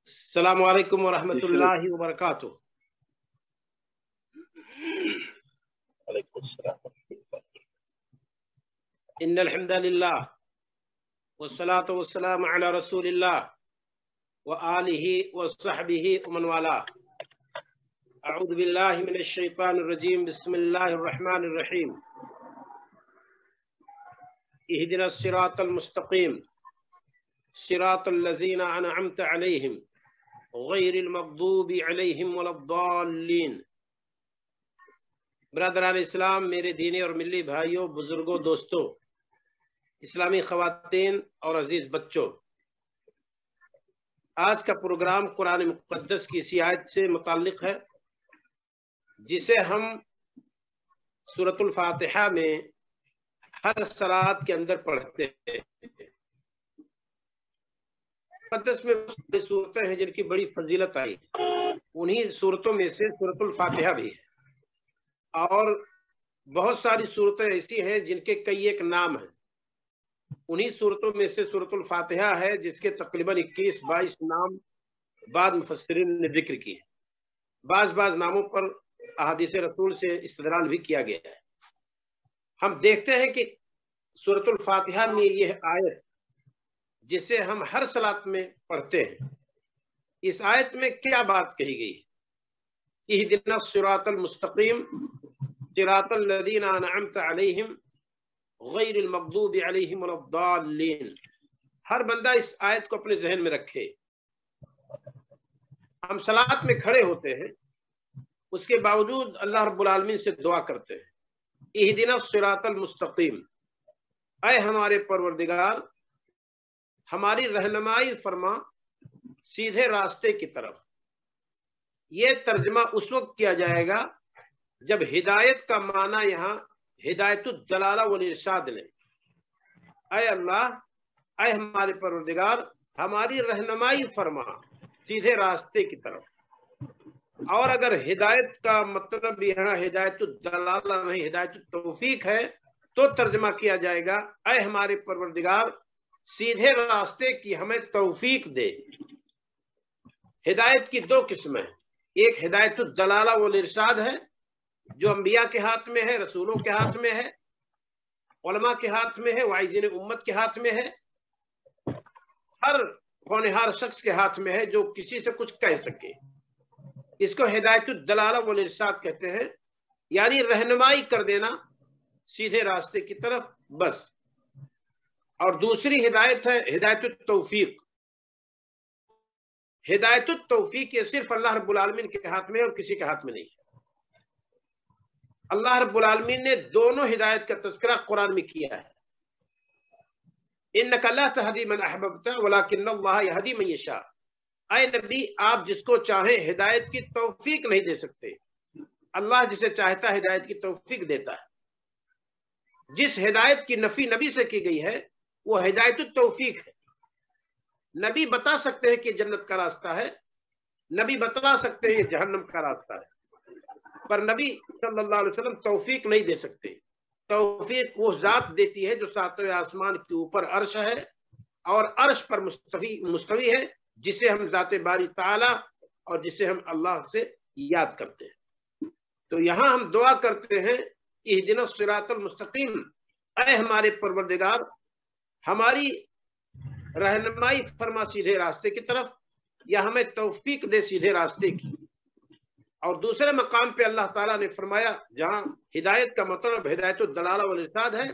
अस्सलामु अलैकुम वरहमतुल्लाहि वबरकातुह। इन्नल हम्दलिल्लाह वस्सलातु वस्सलामु अला रसूलिल्लाह व आलिहि व सहबिहि व मन वाला। अऊज़ु बिल्लाहि मिनश शैतानिर रजीम। बिस्मिल्लाहिर रहमानिर रहीम। इहदिनस सिरातल मुस्तकीम सिरातल लज़ीना अनअमत अलैहिम गैरिल मग़दूबि अलैहिम वलद्दाल्लीन। ब्रदरान इस्लाम, मेरे दीनी और मिल्ली भाइयों, बुजुर्गों, दोस्तों, इस्लामी ख़वातीन और अजीज बच्चों, आज का प्रोग्राम कुरान मुक़द्दस की इसी आयत से मुताल्लिक़ है जिसे हम सूरतुल फातिहा में हर सलात के अंदर पढ़ते हैं। मुक़द्दस में बड़ी सूरतें हैं जिनकी बड़ी फजीलत आई, उन्हीं सूरतों में से सूरतुल फातिहा भी है। और बहुत सारी सूरतें ऐसी हैं जिनके कई एक नाम हैं, उन्हीं सूरतों में से सूरतुल फातिहा है जिसके तकरीबन 21-22 नाम बाद मुफस्सिरीन ने जिक्र किए। बाज नामों पर अहादीस रसूल से इस्तदलाल भी किया गया है। हम देखते हैं कि सूरतुल फातिहा में यह आयत जिसे हम हर सलात में पढ़ते हैं, इस आयत में क्या बात कही गई है? इहदिनस सिरातल मुस्तकीम सिरातल लज़ीना अनअमत अलैहिम गैरिल मग़दूबि अलैहिम वलद्दाल्लीन। हर बंदा इस आयत को अपने जहन में रखे। हम सलात में खड़े होते हैं, उसके बावजूद अल्लाह रब्बुल आलमीन से दुआ करते हैं, इहदिनस सिरातल मुस्तकीम, ऐ हमारे परवरदिगार हमारी रहनुमाई फरमा सीधे रास्ते की तरफ। ये तर्जमा उस वक्त किया जाएगा जब हिदायत का माना यहाँ हिदायतुद दलाला वल इरशाद ने, ऐ अल्लाह, ऐ हमारे परवरदिगार हमारी रहनुमाई फरमा सीधे रास्ते की तरफ। और अगर हिदायत का मतलब यहाँ हिदायतुद दलाला नहीं हिदायतुत तौफीक है तो तर्जमा किया जाएगा, ऐ हमारे परवरदिगार सीधे रास्ते की हमें तौफीक दे। हिदायत की दो किस्में हैं, एक हिदायतुद दलाला वल इरशाद है जो अंबिया के हाथ में है, रसूलों के हाथ में है, उलमा के हाथ में है, वाइज़ीन उम्मत के हाथ में है, हर होनहार शख्स के हाथ में है जो किसी से कुछ कह सके। इसको हिदायतुद दलाला वल इरशाद कहते हैं, यानी रहनुमाई कर देना सीधे रास्ते की तरफ, बस। और दूसरी हिदायत है हिदायतुत तौफीक। हिदायतुत तौफीक ये सिर्फ अल्लाह रब्बुल आलमीन के हाथ में और किसी के हाथ में नहीं है। अल्लाह रब्बुल आलमीन ने दोनों हिदायत का तज़किरा कुरान में किया है। इन्नका ला तहदी मन अहबब्ता वलाकिन्नल्लाह यहदी मन यशा। ऐ नबी, आप जिसको चाहें हिदायत की तौफीक नहीं दे सकते, अल्लाह जिसे चाहता है हिदायत की तौफीक देता है। जिस हिदायत की नफी नबी से की गई है वो हिदायतुत तौफीक है। नबी बता सकते हैं कि जन्नत का रास्ता है, नबी बता सकते हैं ये जहन्नम का रास्ता है, पर नबी सल्लल्लाहु अलैहि वसल्लम तौफीक नहीं दे सकते। तौफीक वो जात देती है जो सातवें आसमान के ऊपर अर्श है और अर्श पर मुस्तवी है, जिसे हम जाते बारी ताला और जिसे हम अल्लाह से याद करते हैं। तो यहां हम दुआ करते हैं, इहदिनस सिरातल मुस्तकीम, ऐ हमारे परवरदिगार हमारी रहनुमाई फरमा सीधे रास्ते की तरफ, या हमें तौफीक दे सीधे रास्ते की। और दूसरे मकाम पे अल्लाह ताला ने फरमाया, जहां हिदायत का मतलब हिदायतुद दलाला वल इरशाद है,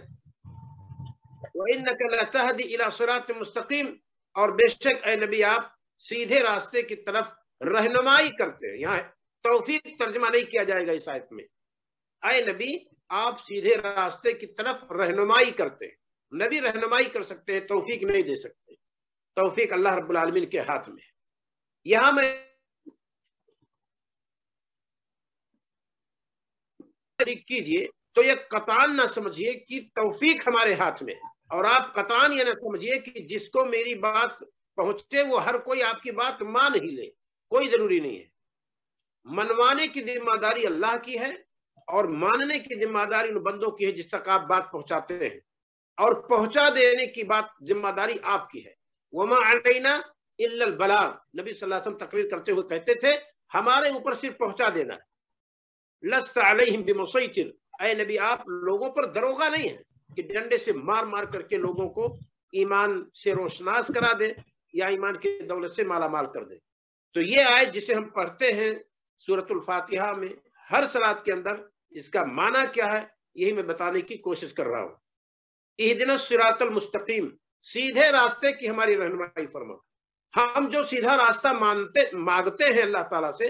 व इन्नका लतहदी इला सिरातिन मुस्तकीम, और बेशक ऐ नबी आप सीधे रास्ते की तरफ रहनुमाई करते हैं। यहाँ तौफीक तर्जमा नहीं किया जाएगा इस आयत में। ऐ नबी आप सीधे रास्ते की तरफ रहनुमाई करते हैं। नबी रहनुमाई कर सकते हैं, तौफीक नहीं दे सकते। तौफीक अल्लाह रब्बुल आलमीन के हाथ में है। यहां मैं कीजिए तो ये कतान ना समझिए कि तौफीक हमारे हाथ में है, और आप कतान ये ना समझिए कि जिसको मेरी बात पहुंचे वो हर कोई आपकी बात मान ही ले, कोई जरूरी नहीं है। मनवाने की जिम्मेदारी अल्लाह की है और मानने की जिम्मेदारी उन बंदों की है जिस तक आप बात पहुंचाते हैं, और पहुंचा देने की बात जिम्मेदारी आपकी है। वमा अलैना इल्ला अल-बलाग, नबी सल्लल्लाहु अलैहि वसल्लम तकरीर करते हुए कहते थे हमारे ऊपर सिर्फ पहुंचा देना है। लस्त अलैहिम बिमुसैतिर, ऐ नबी आप लोगों पर दरोगा नहीं है कि डंडे से मार मार करके लोगों को ईमान से रोशनास करा दे या ईमान की दौलत से माला माल कर दे। तो ये आयत जिसे हम पढ़ते हैं सूरतुल फातिहा में हर सलात के अंदर, इसका माना क्या है यही मैं बताने की कोशिश कर रहा हूं। इहदिनस सिरातल मुस्तकीम, सीधे रास्ते की हमारी रहनुमाई फरमा। हम जो सीधा रास्ता मांगते हैं अल्लाह ताला से,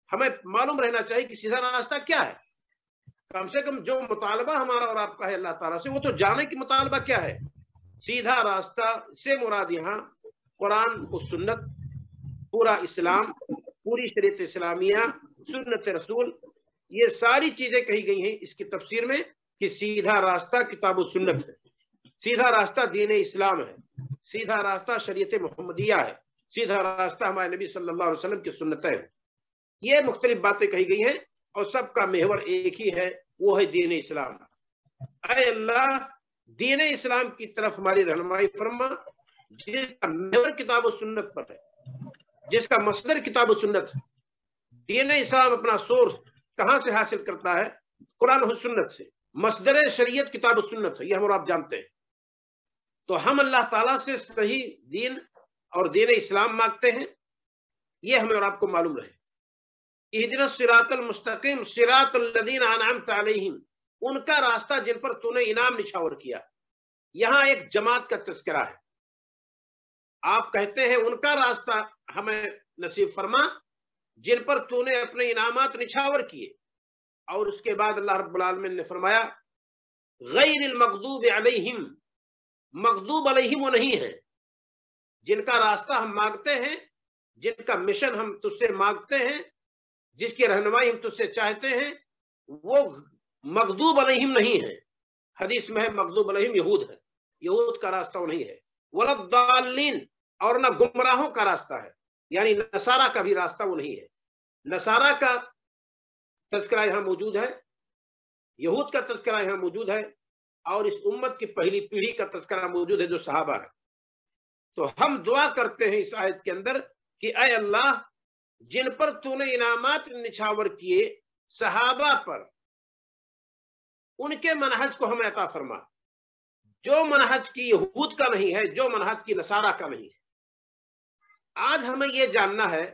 हमें मालूम रहना चाहिए कि सीधा रास्ता क्या है। कम से कम जो मुतालबा हमारा और आपका है अल्लाह ताला से, वो तो जाने की मुतालबा क्या है। सीधा रास्ता से मुराद यहाँ कुरान और सुन्नत, पूरा इस्लाम, पूरी शरीयत इस्लामिया, सुन्नत रसूल, ये सारी चीजें कही गई हैं इसकी तफसीर में कि सीधा रास्ता किताब और सुन्नत है, सीधा रास्ता दीन इस्लाम है, सीधा रास्ता शरीयत मोहम्मदिया है, सीधा रास्ता हमारे नबी सल्लल्लाहु अलैहि वसल्लम की सुन्नतें हैं। ये मुख्तलिफ बातें कही गई हैं और सबका महवर एक ही है, वो है दीन इस्लाम। ऐ अल्लाह दीन इस्लाम की तरफ हमारी रहनुमाई फरमा, जिसका महवर किताब और सुन्नत पर है, जिसका मसदर किताब और सुन्नत है। दीन इस्लाम अपना सोर्स कहां से हासिल करता है? कुरान और सुन्नत से। मसदर शरीयत किताब और सुन्नत है, ये हम और आप जानते हैं। तो हम अल्लाह ताला से सही दीन और दीन इस्लाम मांगते हैं, ये हमें और आपको मालूम रहे। इहदिनस सिरातल मुस्तकीम सिरातल लज़ीना अनअमत अलैहिम, उनका रास्ता जिन पर तूने इनाम निछावर किया। यहां एक जमात का तज़किरा है। आप कहते हैं उनका रास्ता हमें नसीब फरमा जिन पर तूने अपने इनामात निछावर किए, और उसके बाद अल्लाह रब्बुल आलमीन ने फरमाया गैरिल मग़दूब अलैहिम, मग़दूब अलैहिम वो नहीं है जिनका रास्ता हम मांगते हैं, जिनका मिशन हम तुझसे मांगते हैं, जिसकी रहनुमाई हम तुझसे चाहते हैं, वो मग़दूब अलैहिम नहीं है। हदीस में है मग़दूब अलैहिम यहूद है, यहूद का रास्ता वो नहीं है। वलद्दाल्लीन, और ना गुमराहों का रास्ता है, यानी नसारा का भी रास्ता वो नहीं है। नसारा का तज़किरा यहाँ मौजूद है, यहूद का तज़किरा यहाँ मौजूद है, और इस उम्मत की पहली पीढ़ी का तज़किरा मौजूद है जो सहाबा है। तो हम दुआ करते हैं इस आयत के अंदर कि ऐ अल्लाह जिन पर तूने इनामात निछावर किए सहाबा पर, उनके मनहज को हमें अता फरमा, जो मनहज की यहूद का नहीं है, जो मनहज की नसारा का नहीं है। आज हमें यह जानना है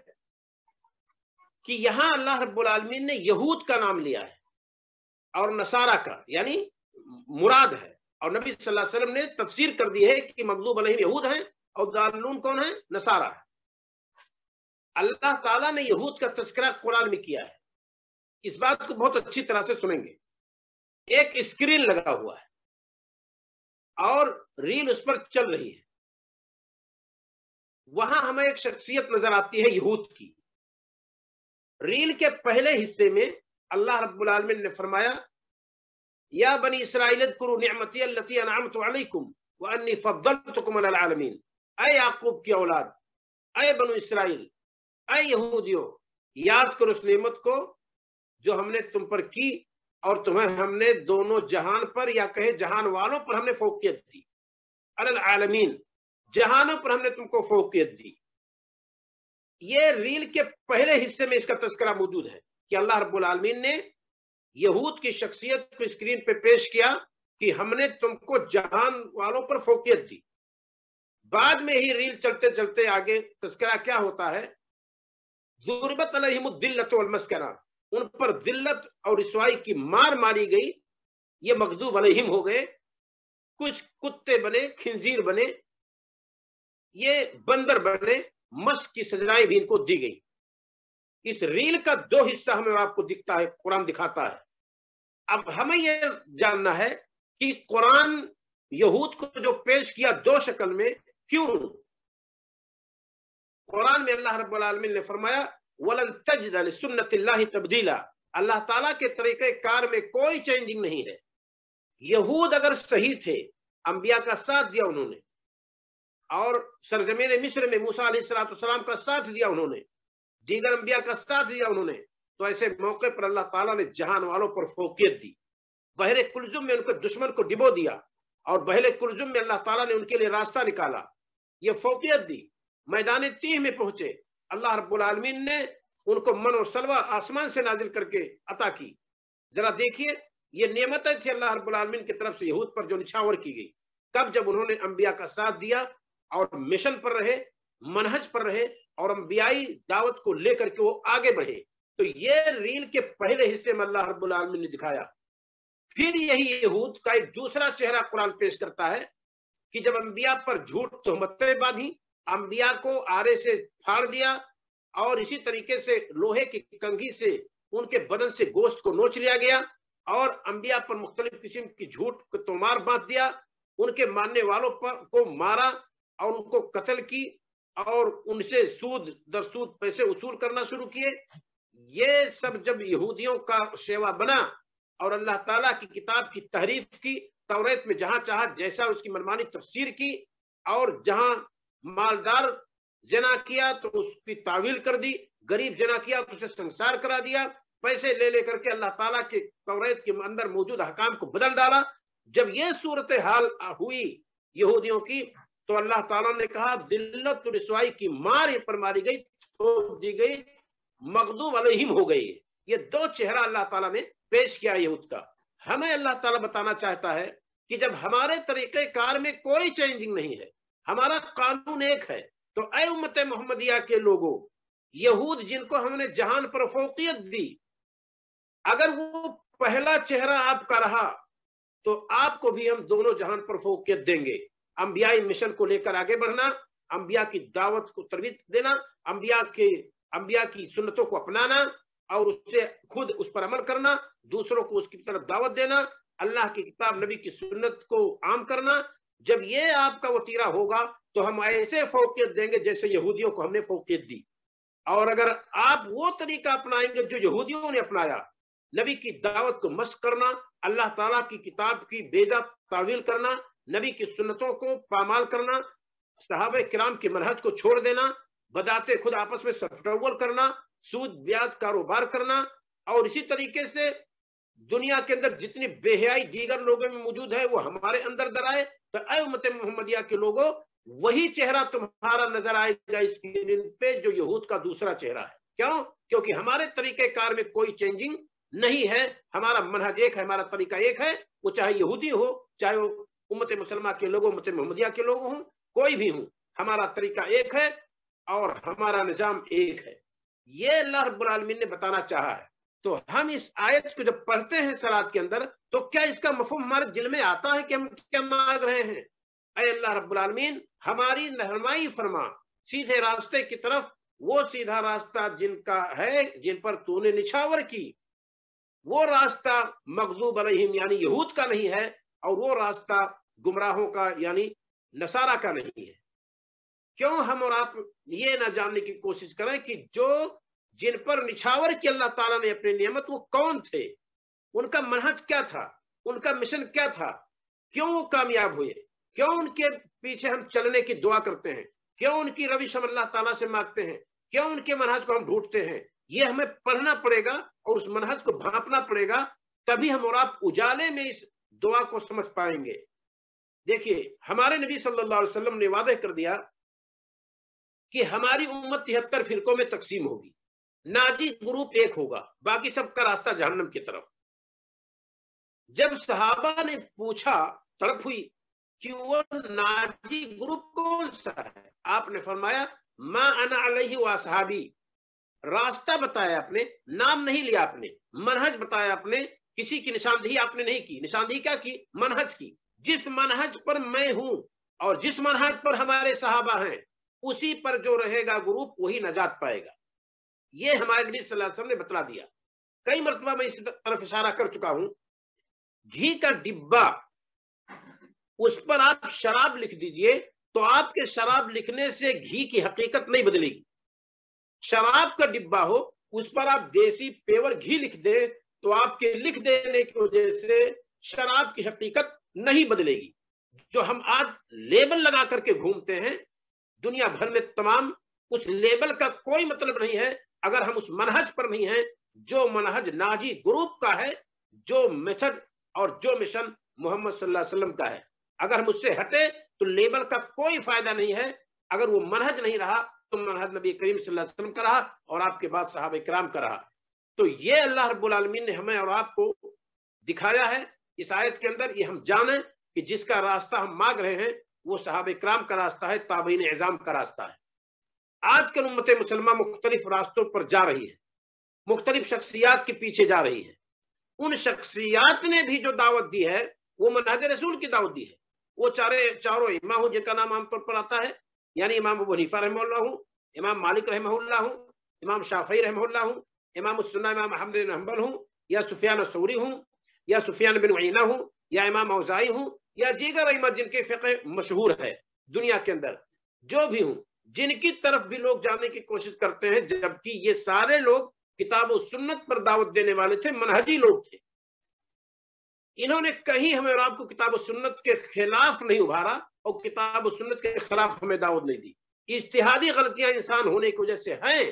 कि यहां अल्लाह रब्बुल आलमीन ने यहूद का नाम लिया है और नसारा का यानी मुराद है, और नबी सल्लल्लाहु अलैहि वसल्लम ने तफसीर कर दी है कि मग़दूब अलैहिम यहूद है और दाल्लून कौन है? नसारा है। अल्लाह ताला ने यहूद का तज़किरा कुरान में किया है। इस बात को बहुत अच्छी तरह से सुनेंगे। एक स्क्रीन लगा हुआ है और रील उस पर चल रही है, वहां हमें एक शख्सियत नजर आती है यहूद की। रील के पहले हिस्से में अल्लाह रब्बुल आलमीन ने फरमाया या बनी इसराइल अज़कुरू निअमती अल्लती अनअमतु अलैकुम व अन्नी फद्दलतुकुम अलल आलमीन। ऐ याकूब की औलाद, ऐ बनु इसराइल, ऐ यहूदियों, याद करो उस नेमत को जो हमने तुम पर की और तुम्हें हमने दोनों जहान पर, या कहे जहान वालों पर हमने फौकियत दी। अलल आलमीन, जहानों पर हमने तुमको फौकियत दी। ये रील के पहले हिस्से में इसका तज़किरा मौजूद है कि अल्लाह रब्बुल आलमीन ने यहूद की शख्सियत को स्क्रीन पे पेश किया कि हमने तुमको जहान वालों पर फौकियत दी। बाद में ही रील चलते चलते आगे तज़किरा क्या होता है? दुरिबत अलैहिमुद्दिल्लत वल मस्कना, उन पर दिल्लत और रिसवाई की मार मारी गई, ये मग़दूब अलैहिम हो गए। कुछ कुत्ते बने, खिंजीर बने, ये बंदर बने, मस्क की सजाएं भी इनको दी गई। इस रील का दो हिस्सा हमें और आपको दिखता है, कुरान दिखाता है। अब हमें यह जानना है कि कुरान यहूद को जो पेश किया दो शक्ल में, क्यों? कुरान में अल्लाह रब्बुल आलमीन ने फरमाया वलन तजिद लिसुन्नतिल्लाहि तब्दीला, अल्लाह ताला के तरीके कार में कोई चेंजिंग नहीं है। यहूद अगर सही थे, अंबिया का साथ दिया उन्होंने, और सरजमीन मिस्र में मूसा अलैहिस्सलाम का साथ दिया उन्होंने, दीगर अंबिया का साथ दिया उन्होंने, तो ऐसे मौके पर अल्लाह ताला ने जहान वालों पर फौकियत दी। बहरे कुलजुम में उनके दुश्मन को डिबो दिया, और बहरे कुलजुम में अल्लाह ताला ने उनके लिए रास्ता निकाला, ये फौकियत दी। मैदान तीह में पहुंचे, अल्लाह रब्बुल आलमीन ने उनको मन और सलवा आसमान से नाजिल करके अता की। जरा देखिए, ये नेमतें थी अल्लाह रब्बुल आलमीन की तरफ से यहूद पर जो निछावर की गई। कब? जब उन्होंने अंबिया का साथ दिया और मिशन पर रहे, मनहज पर रहे और अंबियाई दावत को लेकर के वो आगे बढ़े। तो ये रील के पहले हिस्से में अल्लाह रब्बुल आलमीन ने दिखाया। फिर यही यहूद का एक दूसरा चेहरा कुरान पेश करता है कि जब अंबिया पर झूठ तोहमतें बांधी, अंबिया को आरे से फाड़ दिया और इसी तरीके से लोहे की कंघी से उनके बदन से गोश्त को नोच लिया गया और अंबिया पर मुख्तलिफ किस्म की झूठ को तोमार बांध दिया, उनके मानने वालों पर को मारा और उनको कत्ल की और उनसे सूद दर सूद पैसे वसूल करना शुरू किए। ये सब जब यहूदियों का सेवा बना और अल्लाह ताला की किताब की तहरीफ की, तौरेत में जहां चाहा जैसा उसकी मनमानी तफसीर की, और जहां मालदार जना किया तो उसकी तावील कर दी, गरीब जना किया तो उसे संसार करा दिया, पैसे ले लेकर के अल्लाह ताला के तौरेत के अंदर मौजूद अहकाम को बदल डाला। जब ये सूरत हाल हुई यहूदियों की, तो अल्लाह ताला ने कहा दिल्लत रिसवाई की मार पर मारी गई, तो दी गई, मगदूब अलैहिम हो गई। ये दो चेहरा अल्लाह ताला ने पेश किया यहूद का। हमें अल्लाह ताला बताना चाहता है कि जब हमारे तरीके कार में कोई चेंजिंग नहीं है, हमारा कानून एक है, तो ऐ उम्मत मोहम्मदिया के लोगों, यहूद जिनको हमने जहान पर फौकियत दी, अगर वो पहला चेहरा आपका रहा तो आपको भी हम दोनों जहान पर फौकियत देंगे। अंबियाई मिशन को लेकर आगे बढ़ना, अंबिया की दावत को तरबीत देना, अंबिया की सुन्नतों को अपनाना और उससे खुद उस पर अमल करना, दूसरों को उसकी तरफ दावत देना, अल्लाह की किताब नबी की सुन्नत को आम करना। जब ये आपका वतीरा होगा तो हम ऐसे फौकियत देंगे जैसे यहूदियों को हमने फौकियत दी। और अगर आप वो तरीका अपनाएंगे जो यहूदियों ने अपनाया, नबी की दावत को मस्क करना, अल्लाह ताला की किताब की बेजा तावील करना, नबी की सुन्नतों को पामाल करना, सहाबे किराम के मनहज को छोड़ देना, बदाते खुद आपस में सफरवल करना, सूद ब्याज कारोबार करना, और इसी तरीके से दुनिया के अंदर जितनी बेहयाई दीगर लोगों में मौजूद है वो हमारे अंदर दराए, तो ऐ उम्मत मोहम्मदिया के लोगों, वही चेहरा तुम्हारा नजर आएगा स्क्रीन पे जो यहूद का दूसरा चेहरा है। क्यों? क्योंकि हमारे तरीके कार में कोई चेंजिंग नहीं है, हमारा मनहज एक है, हमारा तरीका एक है, वो चाहे यहूदी हो, चाहे वो उम्मत मुसलमा के लोगों, उम्मत मोहम्मदिया के लोग हों, कोई भी हो, हमारा तरीका एक है और हमारा निजाम एक है। ये अल्लाह रब्बुल आलमीन ने बताना चाहा है। तो हम इस आयत को जब पढ़ते हैं सलात के अंदर, तो क्या इसका मफहूम हमारे दिल में आता है कि हम क्या मांग रहे हैं? ऐ अल्लाह रब्बुल आलमीन, हमारी रहनुमाई फरमा सीधे रास्ते की तरफ, वो सीधा रास्ता जिनका है, जिन पर तूने निछावर की, वो रास्ता मगजूब अलैहिम यानी यहूद का नहीं है, और वो रास्ता गुमराहों का यानी नसारा का नहीं है। क्यों हम और आप ये ना जानने की कोशिश करें कि जो जिन पर निछावर की अल्लाह ताला ने अपनी नियमत, वो कौन थे, उनका मनहज क्या था, उनका मिशन क्या था, क्यों वो कामयाब हुए, क्यों उनके पीछे हम चलने की दुआ करते हैं, क्यों उनकी रविश हम अल्लाह ताला से मांगते हैं, क्यों उनके मनहज को हम ढूंढते हैं। ये हमें पढ़ना पड़ेगा और उस मनहज को भांपना पड़ेगा, तभी हम और आप उजाले में इस दुआ को समझ पाएंगे। देखिए, हमारे नबी सल्लल्लाहु अलैहि वसल्लम ने वादा कर दिया कि हमारी उम्मत 73 फिरकों में तकसीम होगी, नाजी ग्रुप एक होगा, बाकी सबका रास्ता जहन्नम की तरफ। जब सहाबा ने पूछा, तड़प हुई कि वो नाजी ग्रुप कौन सा है, आपने फरमाया मा अना अलैहि व असहाबी। रास्ता बताया आपने, नाम नहीं लिया आपने, मनहज बताया आपने, किसी की निशानदेही आपने नहीं की। निशानदेही क्या की? मनहज की। जिस मनहज पर मैं हूं और जिस मनहज पर हमारे सहाबा हैं, उसी पर जो रहेगा ग्रुप वही नजात पाएगा। ये हमारे नबी सल्लल्लाहु अलैहि वसल्लम ने बतला दिया। कई मरतबा मैं इस तरफ इशारा कर चुका हूं। घी का डिब्बा, उस पर आप शराब लिख दीजिए तो आपके शराब लिखने से घी की हकीकत नहीं बदलेगी। शराब का डिब्बा हो, उस पर आप देसी पेवर घी लिख दे तो आपके लिख देने की वजह से शराब की हकीकत नहीं बदलेगी। जो हम आज लेबल लगा करके घूमते हैं दुनिया भर में तमाम, उस लेबल का कोई मतलब नहीं है अगर हम उस मनहज पर नहीं हैं जो मनहज नाजी ग्रुप का है, जो मेथड और जो मिशन मोहम्मद सल्लल्लाहु अलैहि वसल्लम का है। अगर हम उससे हटे तो लेबल का कोई फायदा नहीं है। اگر وہ منہج نہیں رہا تو منہج نبی کریم صلی اللہ علیہ وسلم کا رہا اور آپ کے بعد صحابہ کرام کا رہا. تو یہ اللہ رب العالمین نے ہمیں اور آپ کو دکھایا ہے اس آیت کے اندر. یہ ہم جانیں کہ جس کا راستہ ہم مانگ رہے ہیں وہ صحابہ کرام کا راستہ ہے, تابعین اعظام کا راستہ ہے. آج کل امت مسلمہ مختلف راستوں پر جا رہی ہے, مختلف شخصیات کے پیچھے جا رہی ہے. ان شخصیات نے بھی جو دعوت دی ہے وہ منہج رسول کی دعوت دی ہے. وہ چاروں امام ہوں جن کا نام عام طور پر آتا ہے, یعنی امام ابو حنیفہ رحمہ اللہ ہوں, امام مالک رحمہ اللہ ہوں, امام شافعی رحمہ اللہ ہوں, امام السنہ امام احمد بن حنبل ہوں, یا سفیان الثوری ہوں, یا سفیان بن عیینہ ہوں, یا امام اوزاعی ہوں, یا دیگر ائمہ جن کے فقہ مشہور ہے دنیا کے اندر, جو بھی ہوں, جن کی طرف بھی لوگ جانے کی کوشش کرتے ہیں, جبکہ یہ سارے لوگ کتاب و سنت پر دعوت دینے والے تھے, منہجی لوگ تھے. انہوں نے کہیں ہمیں اور آپ کو کتاب و سنت کے خلاف نہیں ابھارا اور کتاب و سنت کے خلاف ہمیں دعوت نہیں دی. اجتہادی غلطیاں انسان ہونے کی وجہ سے ہیں,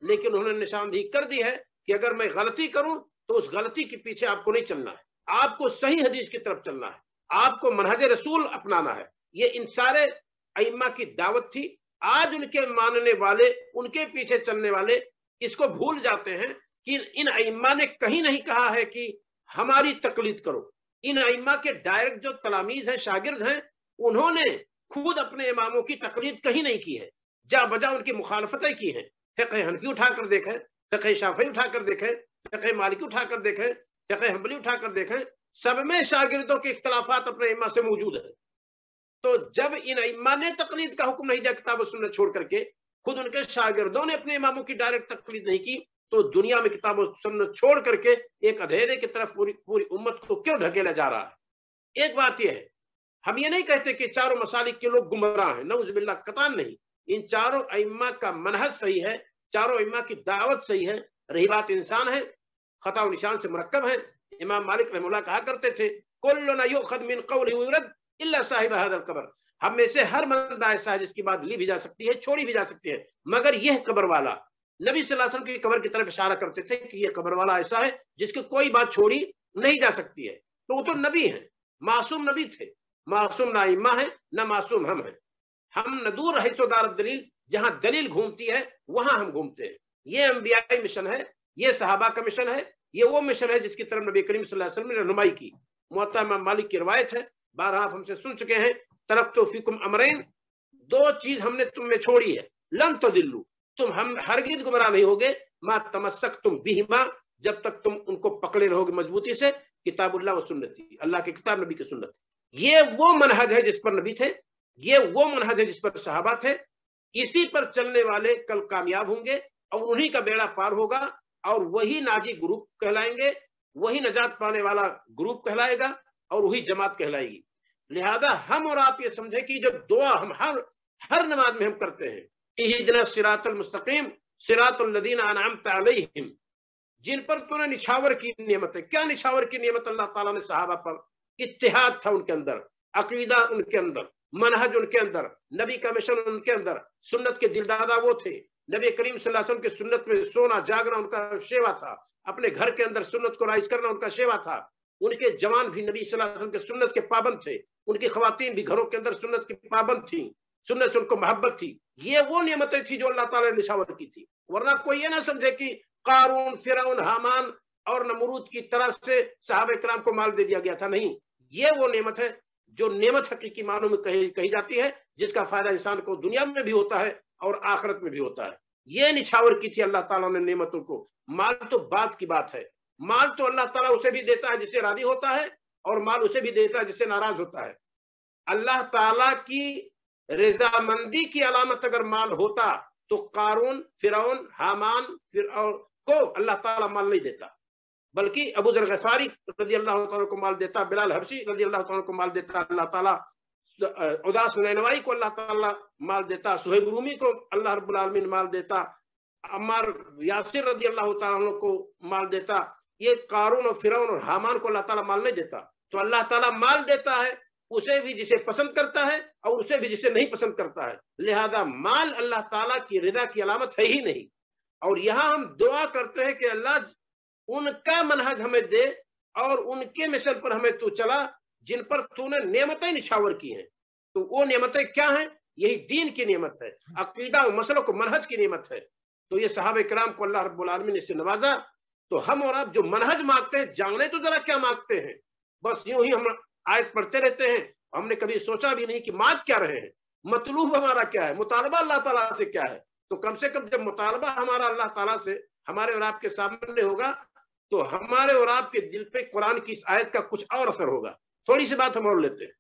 لیکن انہوں نے نشاندہی کر دی ہے کہ اگر میں غلطی کروں تو اس غلطی کے پیچھے آپ کو نہیں چلنا ہے, آپ کو صحیح حدیث کی طرف چلنا ہے, آپ کو منہج رسول اپنانا ہے. یہ ان سارے ائمہ کی دعوت تھی. آج ان کے ماننے والے, ان کے پیچھے چلنے والے اس کو بھول جاتے ہیں کہ ان ائمہ نے کہیں نہیں کہا ہے کہ ہماری تقلید کرو. ان ائمہ کے ڈائریکٹ جو تلامیذ ہیں, شاگرد ہیں, انہوں نے خود اپنے اماموں کی تقلید کہیں نہیں کی ہے, جا بجا ان کی مخالفتیں کی ہیں. فقہ حنفی اٹھا کر دیکھیں, فقہ شافعی اٹھا کر دیکھیں, فقہ مالکی اٹھا کر دیکھیں, فقہ حنبلی اٹھا کر دیکھیں, سب میں شاگردوں کے اختلافات اپنے ائمہ سے موجود ہیں. تو جب ان ائمہ نے تقلید کا حکم نہیں دیا کتاب و سنت چھوڑ کر کے, خود ان کے شاگردوں نے اپنے اماموں کی ڈائریکٹ تقلید نہیں کی, تو دنیا میں کتاب و سنت چھوڑ کر کے ایک اندھیرے کی طرف پوری امت کو کیوں ڈھکیلا جا رہا ہے؟ ایک بات یہ ہے, ہم یہ نہیں کہتے کہ چاروں مسالک کے لوگ گمراہ ہیں, نعوذ باللہ, قطعاً نہیں. ان چاروں ائمہ کا منہج صحیح ہے, چاروں ائمہ کی دعوت صحیح ہے. رہی بات انسان ہے, خطا و نشان سے مرکب ہے. امام مالک رحمہ اللہ کہا کرتے تھے, کلنا یؤخذ من قوله ويرد الا صاحب هذا القبر. ہم میں سے ہر بندہ ایسا ہے جس کی بات لی بھی جا سکتی ہے, چھوڑی بھی جا سکتی ہے, مگر یہ قبر والا. نبی صلی اللہ علیہ وسلم کی قبر کی طرف اشارہ کرتے تھے کہ یہ قبر والا ایسا ہے جس کی کوئی بات چھوڑی نہیں جا سکتی ہے. تو وہ تو نبی ہیں, معصوم نبی تھے. معصوم نہ ائمہ ہیں, نہ معصوم ہم ہیں. ہم ندور حیث دار الدلیل, جہاں دلیل گھومتی ہے وہاں ہم گھومتے ہیں. یہ انبیائی مشن ہے, یہ صحابہ کا مشن ہے, یہ وہ مشن ہے جس کی طرف نبی کریم صلی اللہ علیہ وسلم نے رہنمائی کی. موطا امام مالک کی روایت ہے, بارہا آپ ہم سے سن چکے ہیں, ترکت فیکم امرین, دو چیز ہم نے تم میں چھوڑی ہے, لن تضلوا, تم ہم ہرگز گمراہ نہیں ہوگے, ما تمسکتم بہما, جب تک تم ان کو پکڑے رہو گے مضبوطی سے, کتاب اللہ و سنتی, اللہ کی کتاب نبی کی سنت. یہ وہ منہج ہے جس پر نبی تھے, یہ وہ منہج ہے جس پر صحابہ تھے. اسی پر چلنے والے کل کامیاب ہوں گے اور انہی کا بیڑا پار ہوگا, اور وہی ناجی گروپ کہلائیں گے, وہی نجات پانے والا گروپ کہلائے گا, اور وہی جماعت کہلائے گی. لہذا ہم اور آپ یہ سمجھیں کہ جب دعا ہم ہر نماز میں ہم کرتے ہیں, اہدنا الصراط المستقیم صراط الذین انعمت علیہم, جن پر تو نے نچھاور کی نعمت ہے. کیا نچھاور کی نعمت اللہ تعالیٰ نے صحابہ پر؟ اتحاد تھا ان کے اندر, عقیدہ ان کے اندر, منہج ان کے اندر, نبی کا مشن ان کے اندر, سنت کے دلدادہ وہ تھے. نبی کریم صلی اللہ علیہ وسلم کے سنت میں سونا جاگنا ان کا شیوا تھا, اپنے گھر کے اندر سنت کو رائج کرنا ان کا شیوا تھا. ان کے جوان بھی نبی صلی اللہ علیہ وسلم کے سنت کے پابند تھے, ان کی خواتین بھی گھروں کے اندر سنت کی پابند تھیں, سنت سے ان کو محبت تھی. یہ وہ نعمتیں تھی جو اللہ تعالیٰ نے نشاور کی تھی. ورنہ کوئی یہ نہ سمجھے کہ قارون, فرعون, حامان اور نمرود کی طرح سے صحابہ کرام کو مال دے دیا گیا تھا. نہیں, یہ وہ نعمت ہے جو نعمت حقیقی معنوں میں کہی جاتی ہے, جس کا فائدہ انسان کو دنیا میں بھی ہوتا ہے اور آخرت میں بھی ہوتا ہے. یہ نچھاور کی تھی اللہ تعالیٰ نے نعمتوں کو. مال تو بات کی بات ہے, مال تو اللہ تعالیٰ اسے بھی دیتا ہے جسے راضی ہوتا ہے, اور مال اسے بھی دیتا ہے جسے ناراض ہوتا ہے. اللہ تعالیٰ کی رضامندی کی علامت اگر مال ہوتا تو قارون, فرعون, حامان کو اللہ تعالیٰ مال نہیں دیتا, بلکہ ابو ذر غفاری رضی اللہ تعالیٰ کو مال دیتا, بلال حبشی رضی اللہ تعالیٰ کو مال دیتا اللہ تعالیٰ, اداس نینوائی کو اللہ تعالیٰ مال دیتا, صہیب رومی کو اللہ رب العالمین مال دیتا, عمار یاسر رضی اللہ تعالیٰ کو مال دیتا. یہ قارون اور فرعون اور حامان کو اللہ تعالیٰ مال نہیں دیتا. تو اللہ تعالیٰ مال دیتا ہے اسے بھی جسے پسند کرتا ہے اور اسے بھی جسے نہیں پسند کرتا ہے. لہذا مال اللہ تعالیٰ کی رضا کی علامت ہے ہی نہیں. اور یہاں ہم دعا کرتے ہیں کہ اللہ ان کا منہج ہمیں دے اور ان کے مشن پر ہمیں تو چلا جن پر تو نے نعمتیں نچھاور کی ہیں. تو وہ نعمتیں کیا ہیں؟ یہی دین کی نعمت ہے، عقیدہ و مسلک و منہج کی نعمت ہے۔ تو یہ صحابہ کرام کو اللہ رب العالمین نے اس سے نوازا۔ تو ہم اور آپ جو منہج مانگتے ہیں، جاننے تو ذرا کیا مانگتے ہیں؟ بس یوں ہی ہم آیت پڑھتے رہتے ہیں، ہم نے کبھی سوچا بھی نہیں کہ مانگ کیا رہے ہیں، مطلوب ہمارا کیا ہے، مطالبہ اللہ تعالیٰ سے کیا ہے۔ تو کم سے کم جب مطالبہ ہمارا اللہ تعالیٰ سے ہمارے اور آپ کے سامنے ہوگا تو ہمارے اور آپ کے دل پہ قرآن کی اس آیت کا کچھ اور اثر ہوگا۔ تھوڑی سی بات ہم اور لیتے ہیں،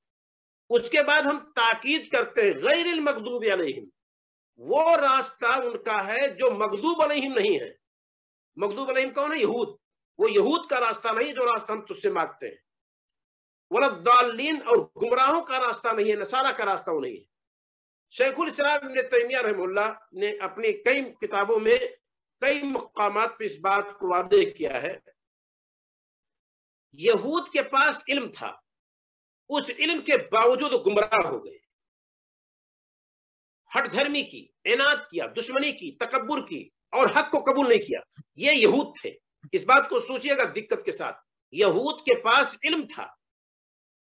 اس کے بعد ہم تاکید کرتے ہیں غیر المغضوب علیہم، وہ راستہ ان کا ہے جو مغضوب علیہم نہیں ہے۔ مغضوب علیہم کون ہے؟ یہود۔ وہ یہود کا راستہ نہیں جو راستہ ہم تجھ سے مانگتے ہیں۔ وَلَضَّالِّينَ، اور گمراہوں کا راستہ نہیں ہے، نصارہ کا راستہ وہ نہیں ہے۔ شیخ الاسلام ابن تیمیہ رحمہ اللہ نے اپنی کئی کتابوں میں کئی مقامات پہ اس بات کو واضح کیا ہے۔ یہود کے پاس علم تھا، اس علم کے باوجود گمراہ ہو گئے، ہٹ دھرمی کی، عناد کیا، دشمنی کی، تکبر کی، اور حق کو قبول نہیں کیا۔ یہ یہود تھے۔ اس بات کو سوچئے گا دقت کے ساتھ، یہود کے پاس علم تھا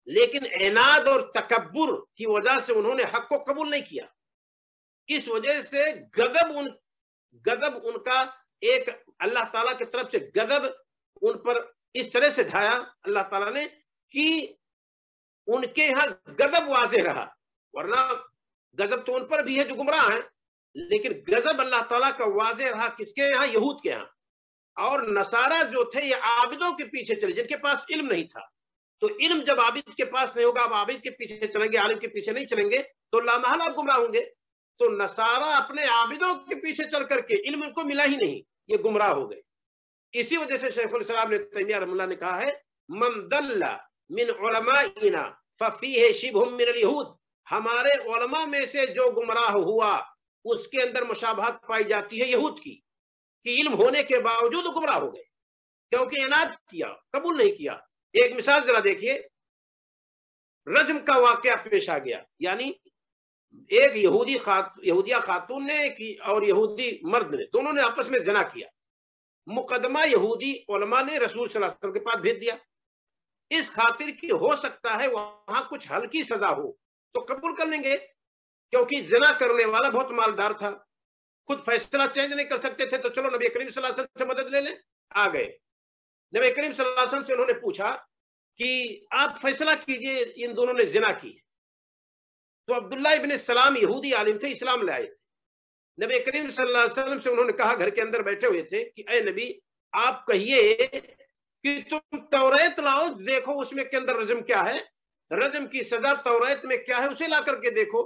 لیکن عناد اور تکبر کی وجہ سے انہوں نے حق کو قبول نہیں کیا۔ اس وجہ سے غضب ان کا ایک اللہ تعالیٰ کی طرف سے غضب ان پر اس طرح سے ڈھایا اللہ تعالیٰ نے کہ ان کے ہاں غضب واضح رہا، ورنہ غضب تو ان پر بھی ہے جو گمراہ ہیں، لیکن غضب اللہ تعالیٰ کا واضح رہا کس کے ہاں؟ یہود کے ہاں۔ اور نصارہ جو تھے یہ عابدوں کے پیچھے چلے، جن کے پاس علم نہیں تھا۔ تو علم جب عابد کے پاس نہیں ہوگا، اب عابد کے پیچھے چلیں گے، عالم کے پیچھے نہیں چلیں گے، تو لامحالہ آپ گمراہ ہوں گے۔ تو نصارہ اپنے عابدوں کے پیچھے چل کر کے علم ان کو ملا ہی نہیں، یہ گمراہ ہو گئے۔ اسی وجہ سے شیخ الاسلام نے تیمیہ رحمہ اللہ نے کہا ہے من ضل من علمائنا ففیہ شبہ من الیہود، ہمارے علماء میں سے جو گمراہ ہوا اس کے اندر مشابہت پائی جاتی ہے یہود کی، کہ علم ہونے کے باوجود گمراہ ہو گئے کیونکہ عناد کیا، قبول نہیں کیا۔ ایک مثال ذرا دیکھیے، رجم کا واقعہ پیش آ گیا، یعنی ایک یہودیہ خاتون نے اور یہودی مرد نے، دونوں نے آپس میں زنا کیا۔ مقدمہ یہودی علماء نے رسول صلی اللہ علیہ وسلم کے پاس بھیج دیا، اس خاطر کہ ہو سکتا ہے وہاں کچھ ہلکی سزا ہو تو قبول کر لیں گے، کیونکہ زنا کرنے والا بہت مالدار تھا، خود فیصلہ چینج نہیں کر سکتے تھے، تو چلو نبی کریم صلی اللہ علیہ وسلم سے مدد لے لیں۔ آ گئے نبی کریم صلی اللہ علیہ وسلم سے، انہوں نے پوچھا کہ آپ فیصلہ کیجئے، ان دونوں نے زنا کی۔ تو عبداللہ ابن سلام یہودی عالم تھے، اسلام لے آئے تھے۔ نبی کریم صلی اللہ علیہ وسلم سے انہوں نے کہا، گھر کے اندر بیٹھے ہوئے تھے، کہ اے نبی آپ کہیے کہ تم توریت لاؤ، دیکھو اس میں کے اندر رجم کیا ہے، رجم کی سزا توریت میں کیا ہے، اسے لا کر کے دیکھو۔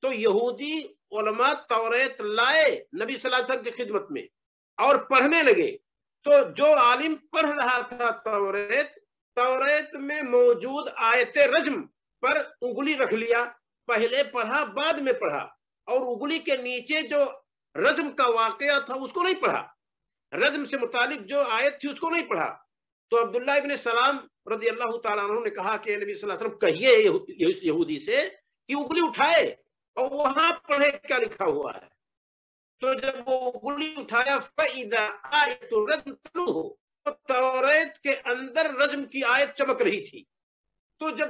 تو یہودی علماء توریت لائے نبی صلی اللہ علیہ وسلم کی خدمت میں اور پڑھنے لگے۔ تو جو عالم پڑھ رہا تھا توریت میں موجود آیت رجم پر انگلی رکھ لیا، پہلے پڑھا بعد میں پڑھا، اور انگلی کے نیچے جو رجم کا واقعہ تھا اس کو نہیں پڑھا، رجم سے متعلق جو آیت تھی اس کو نہیں پڑھا۔ تو عبداللہ ابن سلام رضی اللہ تعالیٰ عنہ نے کہا کہ نبی صلی اللہ علیہ وسلم کہیے اس یہودی سے کہ انگلی اٹھائے اور وہاں پڑھے کیا لکھا ہوا ہے۔ تو جب وہ انگلی اٹھایا فَإِذَا آیَتُ الرَّجْمِ تَتْلُوهُ، تو توریت کے اندر رجم کی آیت چمک رہی تھی۔ تو جب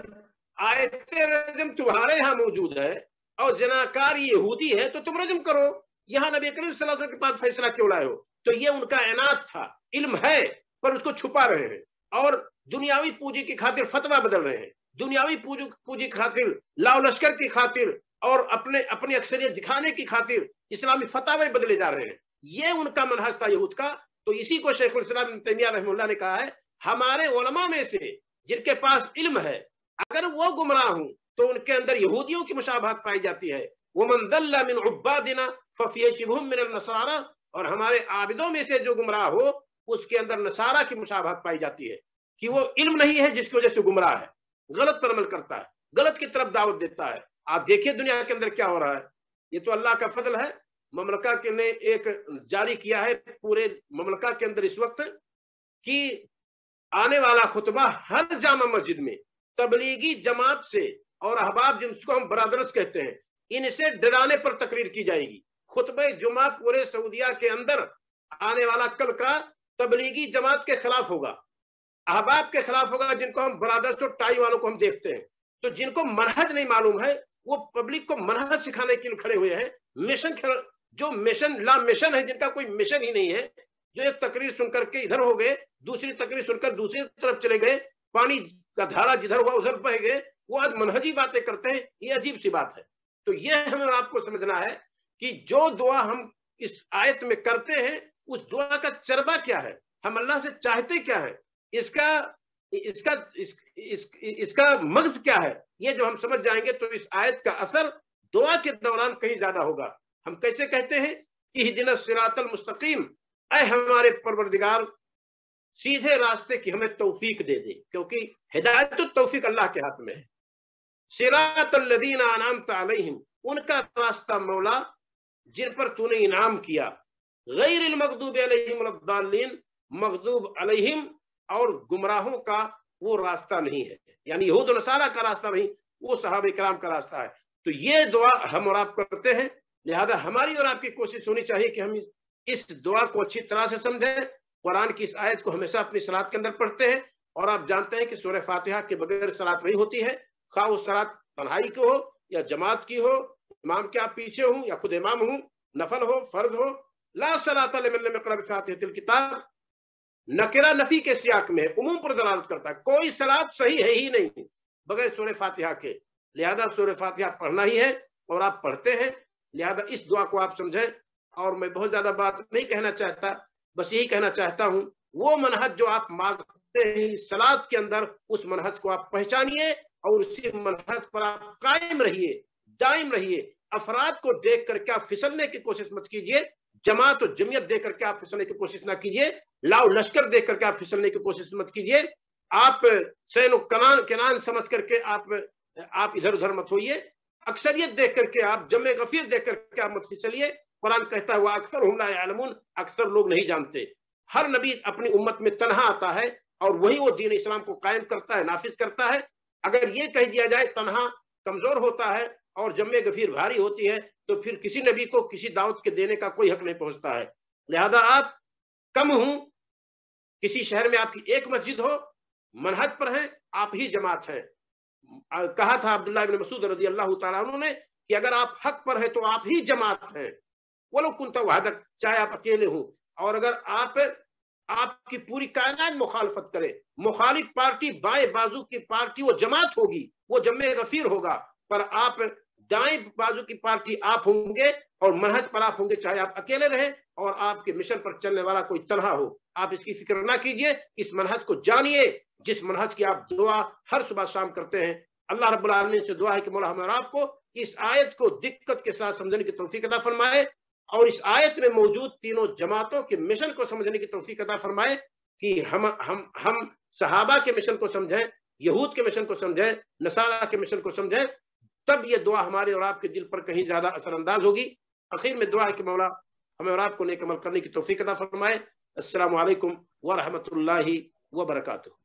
آیت رجم تمہارے یہاں موجود ہے اور زناکار یہودی ہے تو تم رجم کرو، یہاں نبی کریم صلی اللہ علیہ وسلم کے پاس فیصلہ کیوں لائے ہو؟ تو یہ ان کا عناد تھا، علم ہے پر اس کو چھپا رہے ہیں، اور دنیاوی پوجی کی خاطر فتویٰ بدل رہے ہیں، دنیاوی پوجی کی خاطر، لاؤ لشکر کی خاطر، اور اپنی اکثریت دکھانے کی خاطر اسلامی فتوے بدلے جا رہے ہیں۔ یہ ان کا منہج تھا یہود کا۔ تو اسی کو شیخ الاسلام ابن تیمیہ رحمہ اللہ نے کہا ہے ہمارے علماء میں سے جن کے پاس علم ہے اگر وہ گمراہ ہوں تو ان کے اندر یہودیوں کی مشابہت پائی جاتی ہے۔ وَمَنْ ضَلَّ مِنْ عُبَّادِنَا فَفِيهِ شِبْهٌ مِنَ النَّصَارَىٰ، اور ہمارے عابدوں میں سے جو گمراہ ہو اس کے اندر نصارہ کی مشابہت پائی جاتی ہے، کہ وہ علم نہیں ہے جس کی وجہ سے گمراہ ہے، غلط پر عمل کرتا ہے، غلط کی طرف دعوت دیتا ہے۔ آپ دیکھیے دنیا کے اندر کیا ہو رہا ہے، یہ تو اللہ کا فضل ہے۔ مملکہ کے نے ایک جاری کیا ہے پورے مملکہ کے اندر اس وقت کہ آنے والا خطبہ ہر جامع مسجد میں تبلیغی جماعت سے اور احباب جن کو ہم برادرز کہتے ہیں ان سے ڈرانے پر تقریر کی جائے گی۔ خطبہ جمعہ پورے سعودیہ کے اندر آنے والا کل کا تبلیغی جماعت کے خلاف ہوگا، احباب کے خلاف ہوگا، جن کو ہم برادرز اور ٹائی والوں کو ہم دیکھتے ہیں۔ تو جن کو منہج نہیں معلوم ہے وہ पब्लिक को मनहज सिखाने के लिए खड़े हुए हैं। मिशन जो मिशन ला मिशन है, जिनका कोई मिशन ही नहीं है, जो एक तकरीर सुनकर के इधर हो गए, दूसरी तकरीर सुनकर दूसरी तरफ चले गए, पानी का धारा जिधर हुआ उधर बह गए, वो आज मनहजी बातें करते हैं। ये अजीब सी बात है। तो ये हमें आपको समझना है कि जो दुआ हम इस आयत में करते हैं, उस दुआ का चरबा क्या है, हम अल्लाह से चाहते क्या है, इसका मगज क्या है, ये जो हम समझ जाएंगे तो इस आयत का असर दुआ के दौरान कहीं ज्यादा होगा। हम कैसे कहते हैं इहदिना सिरातल मुस्तकीम, ऐ हमारे परवरदिगार सीधे रास्ते की हमें तौफीक दे दे, क्योंकि हिदायत तौफीक अल्लाह के हाथ में है। सिरातल लदीना अनअमता अलैहिम, उनका रास्ता मौला जिन पर तूने इनाम किया, गैरिल मगदूब अलैहिम वलद्दालिन, मगदूब अलैहिम और गुमराहों का वो रास्ता नहीं है, यानी यहूद और नसारा का रास्ता नहीं, वो सहाबा इकराम का रास्ता है। तो ये दुआ हम और आप करते हैं, लिहाजा हमारी और आपकी कोशिश होनी चाहिए कि हम इस दुआ को अच्छी तरह से समझें। कुरान की इस आयत को हमेशा अपनी सलात के अंदर पढ़ते हैं, और आप जानते हैं कि सूरह फातिहा के बगैर सलात नहीं होती है, खा वो सलात तन्हाई की हो या जमात की हो, इमाम के आप पीछे हो या खुद इमाम हो, नफल हो फर्ज हो। ला सलात लिमन लम यक़रा बिफ़ातिहतिल किताब, नकिरा नफी के सियाक में है, उमूम पर दलालत करता है। कोई सलात सही है ही नहीं बगैर सूरह फातिहा के, लिहाजा सूरह फातिहा पढ़ना ही है और आप पढ़ते हैं। लिहाजा इस दुआ को आप समझें। और मैं बहुत ज्यादा बात नहीं कहना चाहता, बस यही कहना चाहता हूं, वो मनहज जो आप मांगते हैं सलात के अंदर, उस मनहज को आप पहचानिए और उसी मनहज पर आप कायम रहिए, दायम रहिए। अफराद को देख करके आप फिसलने की कोशिश मत कीजिए, जमात और जमीयत देख करके आप फिसलने की कोशिश ना कीजिए, लाओ लश्कर देख करके आप फिसलने की कोशिश मत कीजिए। आप सैनो कनान समझ करके आप इधर उधर मत होइए। अक्सरियत देख करके आप, जमे गफीर देख करके आप मत फिसलिए। कुरान कहता हुआ अक्सर हुम ला यालमून, अक्सर लोग नहीं जानते। हर नबी अपनी उम्मत में तन्हा आता है और वही वो दीन इस्लाम को कायम करता है, नाफिज करता है। अगर ये कह दिया जाए तन्हा कमजोर होता है और जमे गफीर भारी होती है, तो फिर किसी नबी को किसी दावत के देने का कोई हक नहीं पहुंचता है। लिहाजा आप कम हूं, किसी शहर में आपकी एक मस्जिद हो, मनहज पर है, आप ही जमात है। कहा था अब्दुल्लाह इब्न मसूद रज़ी अल्लाह तआला अन्हु ने कि अगर आप हक पर है तो आप ही जमात हैं, वलो कुंता वहदक, चाहे आप अकेले हो। और अगर आपकी पूरी कायनात मुखालफत करे, मुखालिफ पार्टी बाएं बाजू की पार्टी वो जमात होगी, वो जम्मे गफीर होगा, पर आप दाएं बाजू की पार्टी आप होंगे और मनहज पर आप होंगे, चाहे आप अकेले रहें और आपके मिशन पर चलने वाला कोई तन्हा हो। आप इसकी फिक्र ना कीजिए, इस मनहज को जानिए जिस मनहज की आप दुआ हर सुबह शाम करते हैं। अल्लाह रब्बुल आलमीन से दुआ है कि मौला हमें और आपको इस आयत को दिक्कत के साथ समझने की तौफीक अता फरमाए और इस आयत में मौजूद तीनों जमातों के मिशन को समझने की तौफीक अता फरमाए कि हम सहाबा के मिशन को समझें, यहूद के मिशन को समझें, नसारा के मिशन को समझें, तब ये दुआ हमारे और आपके दिल पर कहीं ज्यादा असरअंदाज होगी। आखिर में दुआ है कि मौला हमें और आपको नेक अमल करने की तौफीक अता फरमाए। अस्सलामु अलैकुम व रहमतुल्लाहि व बरकातुहू।